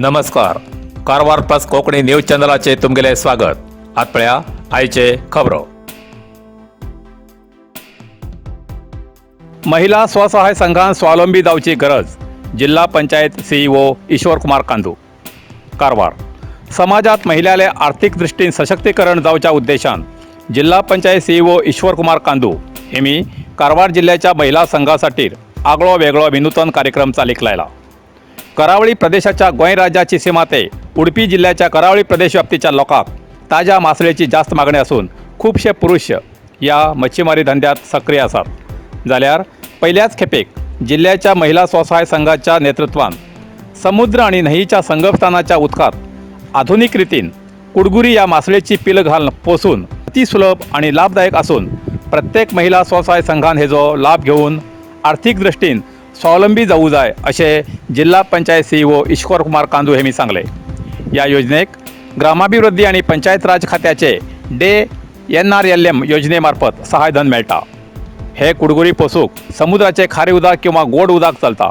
नमस्कार. Karwar plus Konkani news चॅनलाचे तुमगेले स्वागत. आतपळ्या आयचे खबरो. महिला स्वसहाय संघान स्वावलंबी जावची गरज. जिल्हा पंचायत सीईओ ईश्वर कुमार कांदू. कारवार. समाजात महिलाले आर्थिक दृष्टीन सशक्तीकरण जावच्या उद्देशान जिल्हा पंचायत सीईओ ईश्वर कुमार कांदू हेमी कारवार जिल्ह्याच्या महिला संघासाठी आगळो वेगळो विनूतन कार्यक्रम चालीक लायला. करावळी प्रदेशाच्या गोंय राज्याची सीमा ते उडपी जिल्ह्याच्या करावळी प्रदेश व्याप्तीच्या लोकांक ताज्या मासळेची जास्त मागणी असून खूपशे पुरुष या मच्छीमारी धंद्यात सक्रिय आसात. जाल्यार पहिल्याच खेपेक जिल्ह्याच्या महिला स्वसहाय संघाच्या नेतृत्वान समुद्र आणि न्हंयच्या संगमस्थानाच्या उदकात आधुनिक रितीन कुडगुरी या मासळेची पिल घालून पोसून अति सुलभ आणि लाभदायक असून प्रत्येक महिला स्वसहाय संघान हेजो लाभ घेऊन आर्थिक दृष्टीन स्वावलंबी जावू जाय असे जिल्हा पंचायत सीईओ ईश्वर कुमार कांदू हेमी सांगले. या योजनेक ग्रामाभिवृद्धी आणि पंचायत राज खात्याचे NRLM योजनेमार्फत सहायधन मेळटा. हे कुडगुरी पोसूक समुद्राचे खारे उदक किंवा गोड उदक चलता.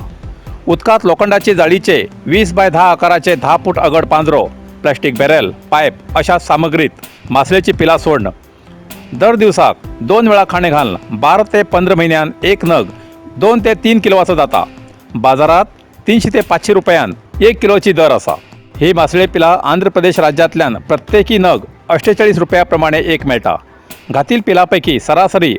उदकात लोखंडाची जाळीचे 20 बाय 10 आकाराचे 10 फूट अगड पांजरो, प्लास्टिक बॅरेल, पाईप अशा सामग्रीत मासळेची पिला सोडणं. दर दिवसाक 2 वेळा खाणे घालणं. 12 ते 15 महिन्यान एक नग 2 ते 3 किलोवाचो जाता. बाजारात 300 ते 500 रुपयान 1 किलोची दर असा. ही मासळे पिला आंध्र प्रदेश राज्यातल्यान प्रत्येकी नग 48 रुपयाप्रमाणे एक मेळटा. घातील पिलापैकी सरासरी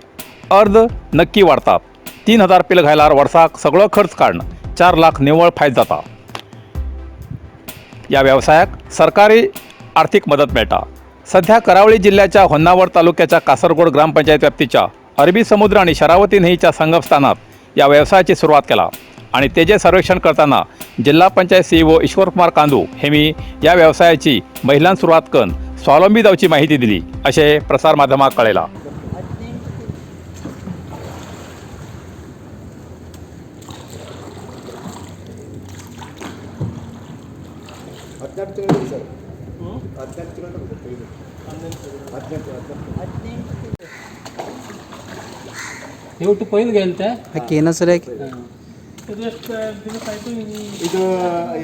अर्ध नक्की वाढतात. 3000 पिल घायल्यार वर्साक सगळो खर्च काडून 4 लाख निव्वळ फायदो जाता. या व्यवसायाक सरकारी आर्थिक मदत मेळटा. सध्या करावळी जिल्ह्याच्या होन्नावर तालुक्याच्या कासरगोड ग्रामपंचायत व्याप्तीच्या अरबी समुद्र आणि शरावती न्हंयच्या संगमस्थानात या व्यवसायाची सुरुवात केला आणि तेजे सर्वेक्षण करताना जिल्हा पंचायत सीईओ ईश्वर कुमार कांदू हेमी या व्यवसायाची महिलांनी सुरुवात करून स्वावलंबी जावची माहिती दिली असे प्रसार माध्यमाक कळयला. ಒಟ್ಟು ಕೊಯ್ಲು ಗೆಲ್ತೆ ಅಕ್ಕಿ ಏನೋ ಸರಿ ಇದು ಎಷ್ಟು ದಿವಸ ಆಯಿತು? ಇದು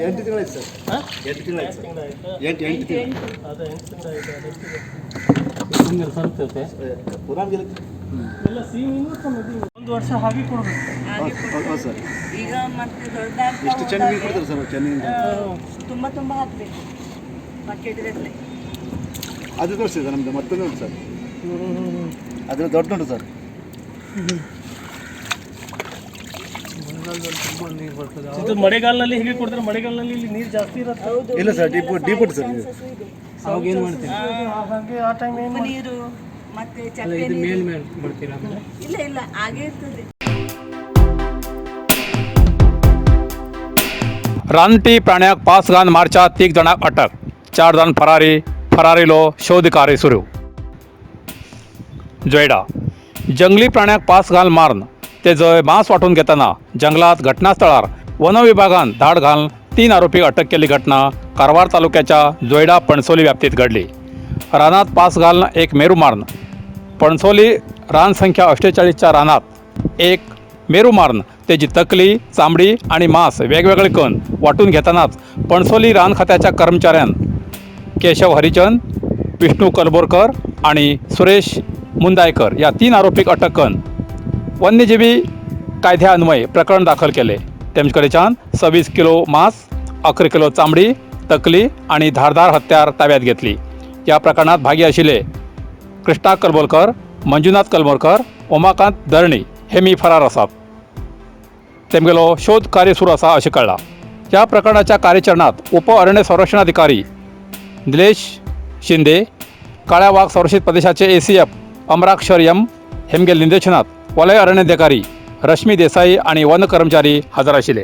8 ತಿಂಗಳಾಯ್ತು ಸರ್. 8 ತಿಂಗಳಾಯ್ತು ಸರ್. 8 ತಿಂಗಳು. ಅದು 8 ತಿಂಗಳಾಯ್ತು. ಅದಕ್ಕೆ ಹಿಂಗೆ ಸರ್ತೈತೆ ಪುರಾನ್ ಗೆಲ್ಲ ಎಲ್ಲ ಸಿಹಿ ಒಂದು ವರ್ಷ ಹಾಗೆ ಕೊಡಬೇಕು. ಹೌದು ಸರ್. ಈಗ ಮತ್ತೆ ದೊಡ್ಡದಾಗ್ತಾ ಇಷ್ಟು ಚೆನ್ನಾಗಿ ಮೀನು ಕೊಡ್ತಾರೆ ಸರ್ ಚೆನ್ನಾಗಿ. ತುಂಬ ಹಾಕಬೇಕು ಬಕೆಟ್ ಗಟ್ಟಲೆ. ಅದು ತೋರಿಸಿದೆ ನಮ್ಮದು ಮತ್ತೊಂದು ಉಂಟು ಸರ್. ಅದರ ದೊಡ್ಡ ಉಂಟು ಸರ್. ಇದು ಮಳೆಗಾಲದಲ್ಲಿ ಹೇಗೆ ಕೊಡ್ತಾರೆ? ಮಳೆಗಾಲದಲ್ಲಿ ಇಲ್ಲಿ ನೀರು ಜಾಸ್ತಿ ಇರುತ್ತೆ. ಇಲ್ಲ ಸರ್ ಡೀಪ್ ಉಂಟು ಸರ್. ಅವಾಗ ಏನು ಮಾಡ್ತೀವಿ? ಹಾಗೆ ಆ ಟೈಮ್ ಏನು ನೀರು ಮತ್ತೆ ಅಲ್ಲ, ಚಪ್ಪೆ ಇದು ನೀರು. ಮೇಲ್ ಮಾಡ್ತೀರಾ? ಇಲ್ಲ ಹಾಗೆ ಇರ್ತದೆ. रानटी प्राण्याक 5 घान मारच्यात 3 जणांक अटक. 4 जण फरारीलो शोध कार्य सुरू. जोयडा. जंगली प्राण्याक 5 घाल मारून ते जंय मांस वांटून घेतना जंगलात घटनास्थळार वन विभागान धाड घालून 3 आरोपीक अटक केली घटना कारवार तालुक्याच्या जोयडा पणसोली व्याप्तीत घडली. रानात 5 घालून एक मेरू मारून पणसोली रान संख्या 48च्या रानात एक मेरू मारून तेजी तकली, चामडी आणि मांस वेगवेगळे करून वाटून घेतानाच पणसोली रान खात्याच्या कर्मचाऱ्यान केशव हरिचंद, विष्णू कलबोरकर आणि सुरेश मुंदायकर या 3 आरोपीक अटक करून वन्यजीवी कायद्यान्वये प्रकरण दाखल केले. तेमचे कडेच्यान 26 किलो मांस, 11 किलो चामडी, तकली आणि धारदार हत्यार ताब्यात घेतली. या प्रकरणात भागी आशिल्ले कृष्णा कलबोरकर, मंजुनाथ कलबोरकर, उमाकांत दर्णी हेमी फरार आसात. तेमगेलो शोध कार्य सुरू आसा अशें कळ्ळां. ह्या प्रकरणाच्या कार्यचरणात उप अरण्य संरक्षण अधिकारी निलेश शिंदे, काळ्या वाघ संरक्षित प्रदेशाचे ACF अमराक्षर M हेमगेल निर्देशनात वलय अरण्याधिकारी रश्मी देसाई आणि वन कर्मचारी हजर आशिल्ले.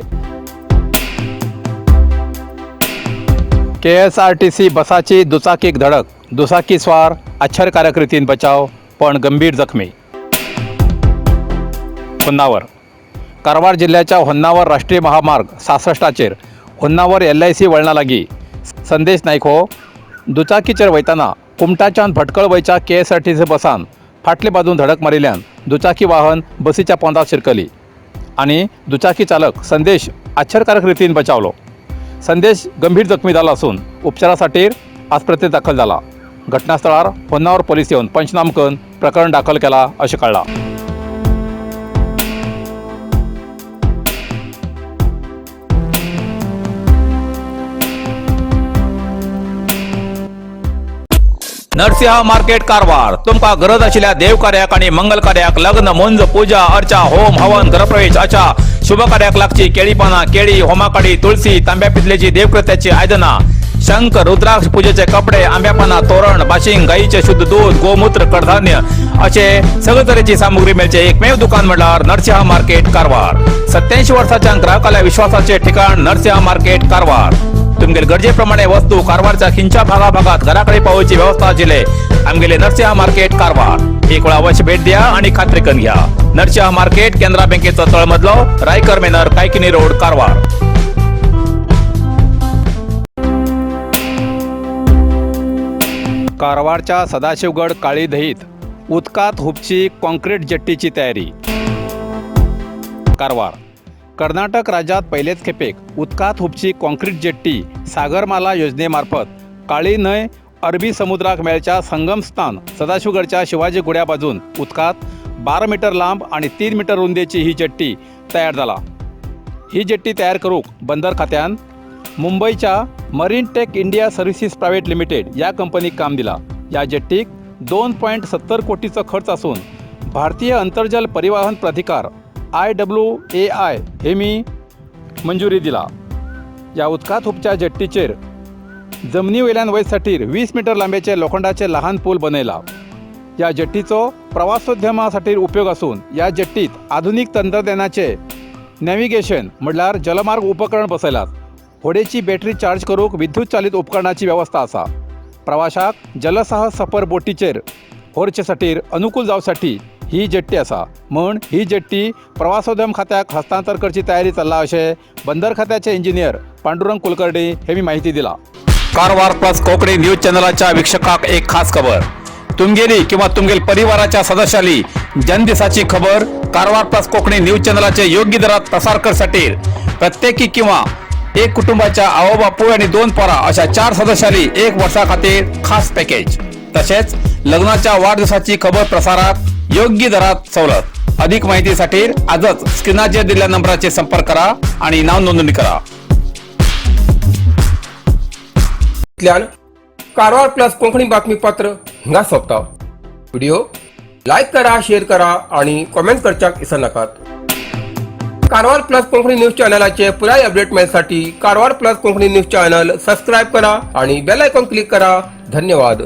KSRTC बसाची दुचाकीक धडक. दुचाकी स्वार आश्चर्यकारक रितीन बचाव पण गंभीर जखमी. होन्नावर. कारवार जिल्ह्याच्या होन्नावर राष्ट्रीय महामार्ग 66चेर होन्नावर LIC वळणा लागीं संदेश नायक हो दुचाकीचेर वयतना कुमटाच्यान भटकळ वयच्या KSRTC बसान फाटले बाजून धडक मारिल्ल्यान दुचाकी वाहन बसीच्या पोंदात शिरकली आणि दुचाकी चालक संदेश आश्चर्यकारक रितीन बचावलो. संदेश गंभीर जखमी झाला असून उपचारासाठी आस्पत्रेत दाखल झाला. घटनास्थळावर होन्नावर पोलीस येऊन पंचनामा करून प्रकरण दाखल केला असे कळला. नरसिंह मार्केट कारवार तुमका गरज आशिल्ल्या देवकार्याक आणि मंगल कार्याक लग्न मुंज पूजा अर्चा होम हवन गृहप्रवेश अशा शुभ कार्याक लागची केळी पाना केळी होमाकाडी तुळशी तांब्या पितलेची देवकृत्याची आयदना शंख रुद्राक्ष पूजेचे कपडे आंब्या पाना तोरण बाशिंग गाईचे शुद्ध दूध गोमूत्र कडधान्य असे सगळे तऱ्हेची सामुग्री मिळचे एकमेव दुकान म्हणल्यार नरसिंह मार्केट कारवार. 87 वर्षाच्या ग्राहकाला विश्वासाचे ठिकाण नरसिंह मार्केट कारवार. तुमगेल गरजेप्रमाणे वस्तू कारवारच्या खिंच्या भागात घराकडे पावोची व्यवस्था आशिल्ले आमगेले नरसिंह मार्केट कारवार. एक वेळ अवश्य भेट द्या आणि खात्री करून घ्या. नरसिंह मार्केट केंद्रा बँकेचा तळमजलो रायकर मेनर कायकिनी रोड कारवार. कारवारच्या सदाशिवगड काळी दहीत उदकात हुबची कॉन्क्रीट जेट्टीची तयारी. कारवार कर्नाटक राज्यात पहिलेच खेपेक उदकात हुबची कॉन्क्रीट जेट्टी सागरमाला योजनेमार्फत काळी न्हंय अरबी समुद्राक मेळच्या संगमस्थान सदाशिवगडच्या शिवाजी गुड्या बाजून उदकात 12 मीटर लांब आणि 3 मीटर रुंदीची ही जेट्टी तयार झाला. ही जेट्टी तयार करूक बंदर खात्यान मुंबईच्या marine tech India services private limited या कंपनीक काम दिला. या जेट्टीक 2.70 कोटीचो खर्च असून भारतीय अंतर्जल परिवहन प्राधिकार IWAI हेमी मंजुरी दिला. या उदकात हुबच्या जेट्टीचेर जमनी वयल्यान वयसाठी 20 मीटर लांबीचे लोखंडाचे लहान पूल बनयला. या जेट्टीचो प्रवासोद्यमासाठी उपयोग असून या जेट्टीत आधुनिक तंत्रज्ञानाचे नॅव्हिगेशन म्हणल्यार जलमार्ग उपकरण बसयलात. होडेची बॅटरी चार्ज करूक विद्युत चालित उपकरणाची व्यवस्था आसा. प्रवाशाक जलसाहस सफर बोटीचेर व्हरचेसाठी अनुकूल जावसाठी ही जेट्टी आसा म्हण ही जेट्टी प्रवासोद्यम खात्याक हस्तांतर करची तयारी चल्ला अशें बंदर खात्याचे इंजिनियर पांडुरंग कुलकर्णी हेमी माहिती दिला. कारवार प्लस कोंकणी न्यूज चॅनलाच्या वीक्षकाक एक खास खबर. तुमगेली किंवा तुमगेल परिवाराच्या सदस्याली जनदिसाची खबर कारवार प्लस कोंकणी न्यूज चॅनलाचे योग्य दरात प्रसार करसाठी प्रत्येकी किंवा एक कुटुंबाच्या आवो बापू आणि 2 पोरा अशा 4 सदस्यांनी 1 वर्षा खातीर खास पॅकेज. तसेच लग्नाच्या वाढदिवसाची खबर प्रसारात योग्य दरात सवलत. अधिक माहितीसाठी आजच स्क्रीनाचेर दिलेल्या नंबराचे संपर्क करा आणि नाव नोंदणी करा. कारवार प्लस कोंकणी बातमीपत्र हिंगा सोंपता. व्हिडिओ लाईक करा, शेअर करा आणि कॉमेंट करच्याक विसरू नकात. कारवार प्लस कोंकणी न्यूज चॅनलाचे पुराय अपडेट मिळण्यासाठी Karwar plus Konkani news channel subscribe करा आणि बेल आयकॉन क्लिक करा. धन्यवाद.